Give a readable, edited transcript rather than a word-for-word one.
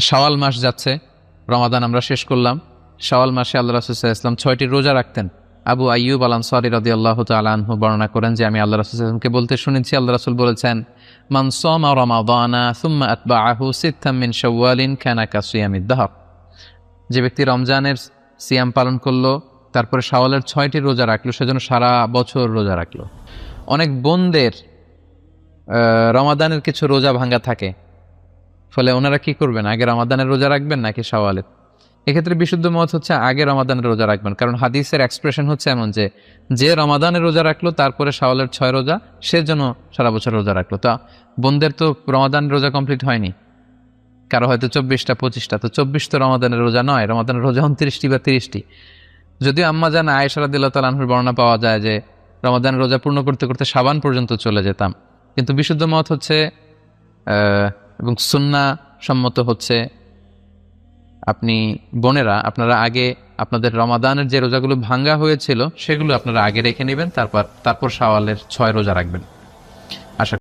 শাওয়াল মাস যাচ্ছে, রমাদান আমরা শেষ করলাম। শাওয়াল মাসে আল্লাহ রাসূল সাল্লাল্লাহু আলাইহি ওয়াসাল্লাম 6টি রোজা রাখতেন। আবু আইয়ুব আল আনসারী রাদিয়াল্লাহু তাআলা আনহু বর্ণনা করেন যে আমি আল্লাহ রাসূল সাল্লাল্লাহু আলাইহি ওয়াসাল্লামকে বলতে শুনেছি, আল্লাহ রাসূল বলেছেন, মান সামা রমাদানা সুম্মা আতবাআহু সিত্তাম মিন শাওয়ালিন কানা কাসিয়ামিদ দাহর। যে ব্যক্তি রমজানের সিয়াম পালন করলো, তারপরে শাওয়ালের 6টি রোজা রাখলো, সেজন্য সারা বছর রোজা রাখলো। অনেক বোনদের রমাদানের কিছু রোজা ভাঙ্গা থাকে, ফলে ওনারা কি করবেন, আগে রমাদানের রোজা রাখবেন নাকি শাওয়ালের? এক্ষেত্রে বিশুদ্ধ মত হচ্ছে আগে রমাদানের রোজা রাখবেন, কারণ হাদিসের এক্সপ্রেশন হচ্ছে এমন যে রমাদানের রোজা রাখলো তারপরে শাওয়ালের 6 রোজা, সে জন্য সারা বছর রোজা রাখলো। তা বোনদের তো রমাদানের রোজা কমপ্লিট হয়নি, কারো হয়তো 24টা 25টা, তো 24 তো রমাদানের রোজা নয়, রমাদানের রোজা 29টি বা 30টি। যদিও আম্মা জান আয়েশা রাদিয়াল্লাহু তাআলা আনহার বর্ণনা পাওয়া যায় যে রমাদানের রোজা পূর্ণ করতে করতে শাবান পর্যন্ত চলে যেতাম, কিন্তু বিশুদ্ধ মত হচ্ছে এবং সুন্নাহ সম্মত হচ্ছে আপনি বোনেরা আপনারা আগে আপনাদের রমাদানের যে রোজাগুলো ভাঙ্গা হয়েছিল সেগুলো আপনারা আগে রেখে নেবেন, তারপর শাওয়ালের 6 রোজা রাখবেন।